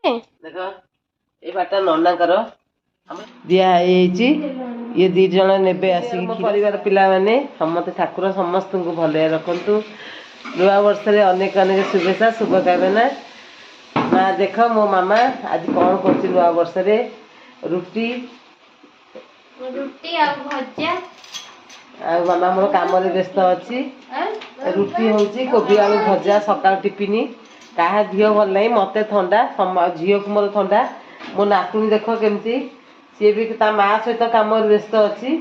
देख ये बाटा ननाकर दिखाई ये दी जन ने परिवार पिला माने समस्त ठाकुर समस्त को भले रखु नुआ वर्ष अनेक अनेक शुभेच्छा शुभकामना ना देख मो मामा आज कौन कर नुआ वर्ष रुटी रुटी आ भजा आ मामा मोर काम व्यस्त अच्छी रुटी हूँ कोबी आलू भजा सकाल टिफिन क्या झील भल ना मत ठंडा झील को मोर ठंडा मो नातुणी देख केमती सी भी माँ सहित कम व्यस्त अच्छी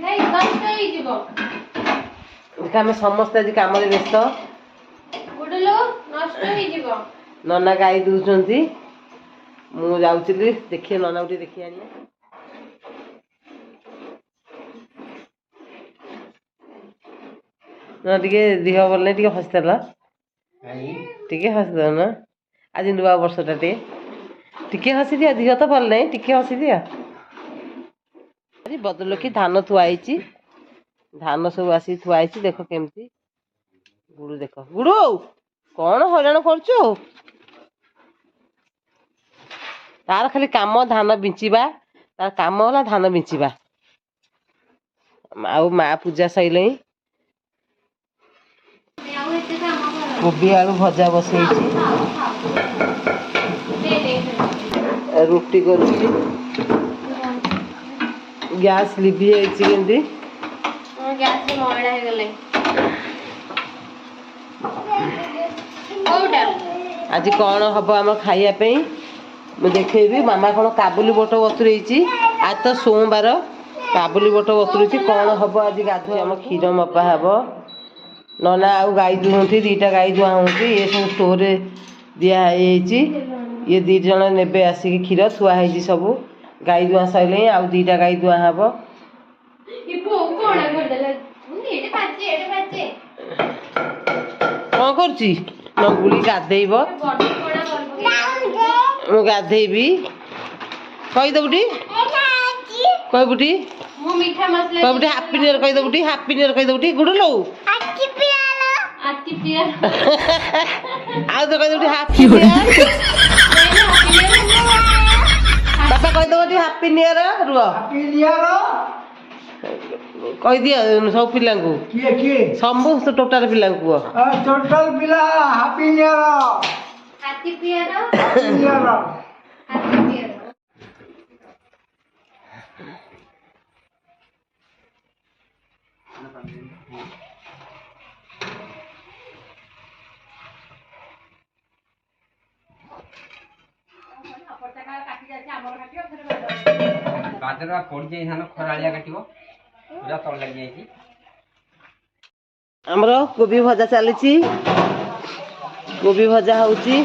आम समस्त आज कम व्यस्त नना गाई दूसरी मु जाऊँगी देखिए नना गोटे देखिए आनी ना टे देह भल ना टे हसीदेल टे हसीद ना आज नुआ वर्षटा टे हसी दिया देह तो भल ना टे हसी दिया बदल कि धान थुआई धान सब आसी थुआई देख केमती गुड़ू देख गुड़ू कौन हईराण कर तार खाली काम धान बिंचवा तार काम है धान बिंचवा आउ माँ पूजा सैल कोबी आलू भजा बसई रुटी करुच्ची गैस लिभि जाइए आज कौन हम आम खाइबा मुझे देखेबी मामा कौन काबुली बोट बतुरई आज तो सोमवार काबुली बोट बतुरई कौन हम आज गाधो आम क्षीर मपा हम नना आउ गाई दुहती दीटा गाई दुआ होती ये सब स्टोर दिखाई ये दी जन ने आसिक क्षीर थुआई सब गाई दुआ सैले आउ दीटा गाई दुआ हम कौन करुली गाधेब मु गाधेबी कहीदेबुटी कहबुटी कहबुटी हापी न्यू इयर कहीदेबुटी हापी न्यू इयर कहीदेबुटी गुड़ लो आ तो कहीदेबुटी हापी न्यू इयर बापा कहीदेबुटी हापी न्यू इयर रुह कही दिया सब पिला समस्त टोटाल पिला टोटाल पिला हैप्पी न्यू ईयर बादरा पड़ जाए धान खरालिया काटिबो पूरा तल लग जाए आमर कोबी भजा चली कोबी भजा होची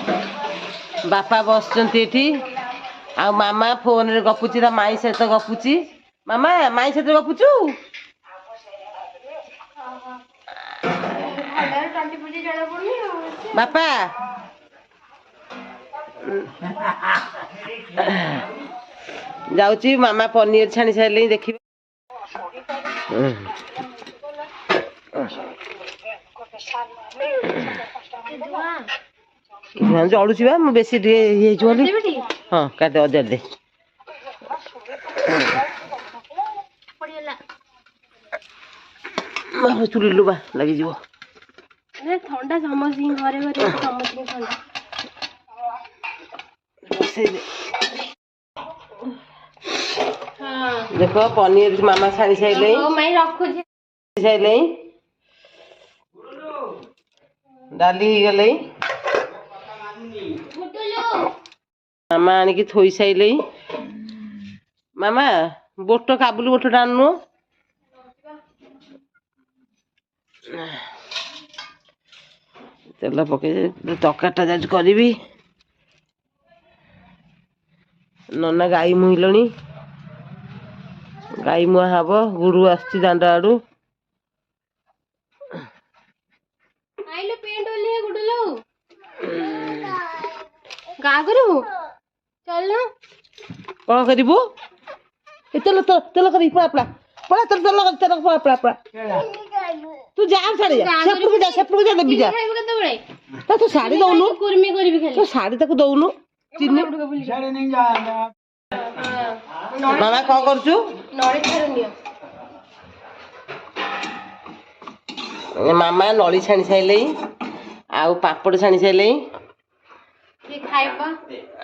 बापा बसचंती आ मामा फोन रे गपुची ता माई सहित गपुची मामा माई सहित गपुचू बापा जाऊची मामा पनीर छाणी सारे देखिए जलुची बा बेस हाँ काटे अजार दे चुरी लुबा लगी ठंडा समस्त घरे घरे समस्त ठंडा देख पनीर मामा छाणी सारे डाली गले मामा आणिकी थोई सारे मामा बोट काबुली बोट आनु तेल पक तकाटा जाज करी नना गाई मुहल गाई मुआ हम गुरु आसुची दांड आड़ू कौन करू तेल तेल कर पड़ा पड़ा तेल तेल तेल पड़ा पड़ा पड़ा तू जा साड़ी जा देवी जा तू साड़ी दौनु तो साड़ी तक दौनु ଚିନି ସିଆଡ଼େ ନେଇ ଯା ମାମା କଣ କରୁଛୁ? ନଳି ଠାରୁ ନିଅ। ମାମା ନଳି ଛାଣି ସାଇଲେଇ ଆଉ ପାମ୍ପଡ଼ ଛାଣି ସାଇଲେଇ। କିଏ ଖାଇବ?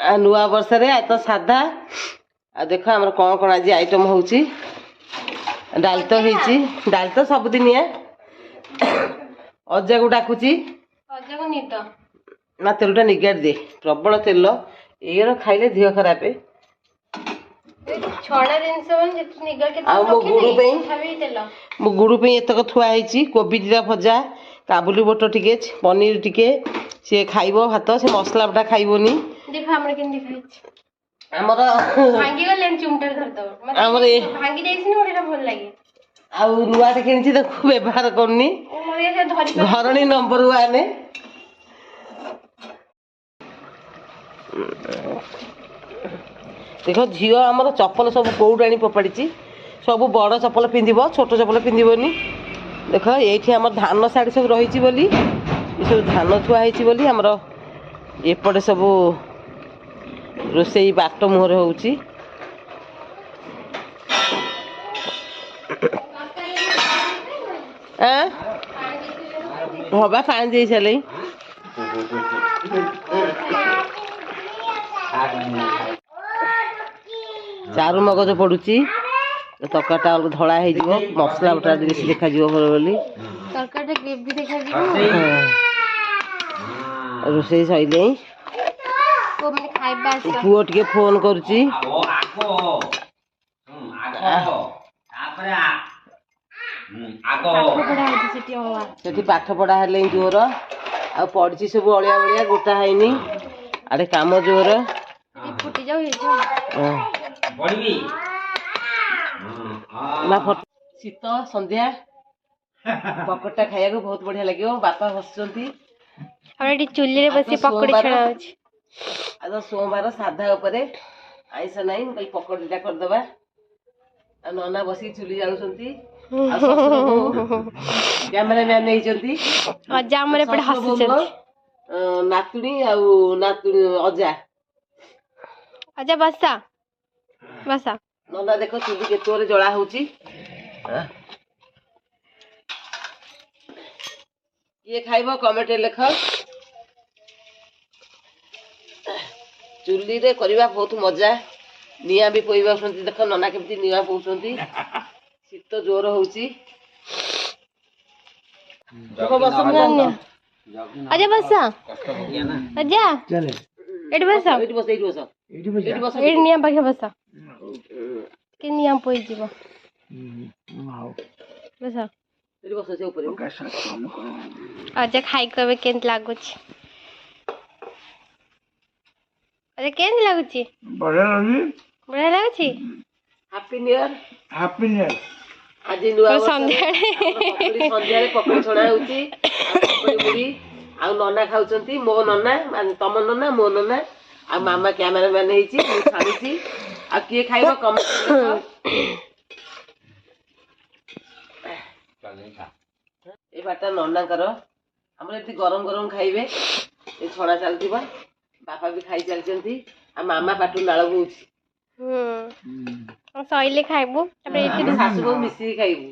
ଆଉ ନୂଆ ବର୍ଷରେ ଆଜି ତ ସାଧା। ଆଉ ଦେଖ ଆମର କଣ କଣ ଆଜି ଆଇଟମ ହଉଛି। ଡାଲି ତ ହେଇଛି, ଡାଲି ତ ସବୁଦିନିଆ। ଅଜାକୁ ଡାକୁଛି ଅଜାକୁ ନିଦ। ନା ତେଲଟା ନିଗାଡ଼ି ଦେ, ପ୍ରବଳ ତେଲ ଏଇର ଖାଇଲେ ଦେହ ଖରାପ। ଛଣା ଜିନିଷ ମାନେ ଯେତେ ନିଗା କେତେ ଆଉ ମୋ ଗୁଡୁ ପାଇଁ ତେଲ। ମୋ ଗୁଡୁ ପାଇଁ ଏତକ ଥୁଆ ହେଇଛି, କୋବି ଦିଟା ଭଜା, କାବୁଲି ବୁଟ ଟିକେ, ପନିର ଟିକେ। ସିଏ ଖାଇବ ଭାତ, ସେ ମସଲା ବଟା ଖାଇବନି। ଦେଖ ଆମର କେମିତି ଖାଇଛି। ଆମର ଭାଙ୍ଗି ଗଲେଣି ଚୁମଟାରେ ଧରିଦବ। ଆମର ଭାଙ୍ଗି ଯାଇଛି ନା ମୋତେ ଭଲ ଲାଗେ। ଆଉ ନୂଆଟେ କିଣିଛି ତାକୁ ବ୍ୟବହାର କରୁନି। ଘରଣୀ ନମ୍ବର 1। ଦେଖ ଝିଅ ଆମର ଚପଲ ସବୁ କୋଉଠୁ ଆଣି ଫୋପାଡ଼ିଛି। ସବୁ ବଡ଼ ଚପଲ ପିନ୍ଧିବ, ଛୋଟ ଚପଲ ପିନ୍ଧିବନି। ଦେଖ ଏଇଠି ଆମର ଧାନ ଶାଢ଼ୀ ସବୁ ରହିଛି ବୋଲି, ଏସବୁ ଧାନ ଥୁଆ ହେଇଛି ବୋଲି ଆମର ଏପଟେ ସବୁ ରୋଷେଇ ବାଟ ମୁହଁରେ ହଉଛି। ହଁ ବା ପାଣି ଦେଇ ସାରିଲେଇ। ଚାରୁ ମଗଜ ପଡୁଛି, ତରକାରୀଟା ଧଳା ହେଇଯିବ, ମସଲା ବଟା ବେଶୀ ଦେଖାଯିବ ଭଲ ବୋଲି। ତରକାରୀଟା ଗ୍ରେଭି ଦେଖାଯିବ। ରୋଷେଇ ସଇଲେଇ। ପୁଅ ଟିକେ ଫୋନ କରୁଛି। ସେଠି ପାଠ ପଢା ହେଲେଇଁ ଜୋର। ଆଉ ପଡିଛି ସବୁ ଅଳିଆ ବଳିଆ, ଗୋଟା ହେଇନି। ଆଡେ କାମ ଜୋର। ଶୀତ ସନ୍ଧ୍ୟା ପକୋଡିଟା ଖାଇବାକୁ ବହୁତ ବଢିଆ ଲାଗିବ। ବାପା ବସୁଛନ୍ତି। ଚୁଲିରେ ବସି ପକୋଡି ଛଣା ହଉଛି। ଆଉ ସୋମବାର ସାଧା ଉପରେ ଆଇଁଷ ନାହିଁ, ମୁଁ କହିଲି ପକୋଡି ଦିଟା କରିଦବା। ଆଉ ନନା ବସିକି ଚୁଲି ଜାଳୁଛନ୍ତି। ଆଉ ଶ୍ୱଶୁର ବୋହୂ କ୍ୟାମେରାମ୍ୟାନ ହେଇଛନ୍ତି। ଅଜା ଆମର ଏପଟେ ହସୁଛନ୍ତି। ନାତୁଣୀ ଆଉ ନାତୁଣୀ ଅଜା। ଅଜା ବସା ବସା। ନନା ଦେଖ ଚୁଲି କେତେବେଳେ ଜଳା ହଉଛି। କିଏ ଖାଇବ କମେଣ୍ଟରେ ଲେଖ। ଚୁଲିରେ କରିବା ବହୁତ ମଜା। ନିଆଁ ବି ପୋଇବାଉଛନ୍ତି। ଦେଖ ନନା କେମିତି ନିଆଁ ପୋଉଛନ୍ତି। ଶୀତ ଜୋର ହଉଛି। ଅଜା ବସ। ଅଜା ଏଠି ବସ। ଏଇଠି ବସ, ଏଇଠି ବସ, ଏଇଠି ବସ। ଏଇଠି ନିଆଁ ପାଖେ ବସ। କି ନିଆଁ ପୋଇଯିବ। ବସ। ଏଇଠି ବସ ସେ ଉପରେ। ଅଜା ଖାଇ କହିବେ କେମିତି ଲାଗୁଛି। ଅଜା କେମିତି ଲାଗୁଛି? ବଢିଆ ଲାଗୁଛି। ବଢିଆ ଲାଗୁଛି। Happy new year. Happy new year. ଆଜି ନୂଆ ସନ୍ଧ୍ୟାରେ ପକୋଡି ଛଣା ହଉଛି। ପକୋଡି ମୁଢି ଆଉ ନନା ଖାଉଛନ୍ତି। ମୋ ନନା, ତମ ନନା, ମୋ ନନା। ଆଉ ମାମା କ୍ୟାମେରାମ୍ୟାନ ହେଇଛି, ମୁଁ ଛାଣିଛି। ଆଉ କିଏ ଖାଇବ କମେଣ୍ଟ। ଏ ବାଟା ନନାଙ୍କର। ଆମର ଏଠି ଗରମ ଗରମ ଖାଇବେ। ଏ ଛଣା ଚାଲିଥିବ। ବାପା ବି ଖାଇ ଚାଲିଛନ୍ତି। ଆଉ ମାମା ପାଟିରୁ ନାଳ ବୋହୁଛି। ସଇଲେ ଖାଇବୁ। ଆମେ ଶାଶୁ ବୋହୂ ମିଶିକି ଖାଇବୁ।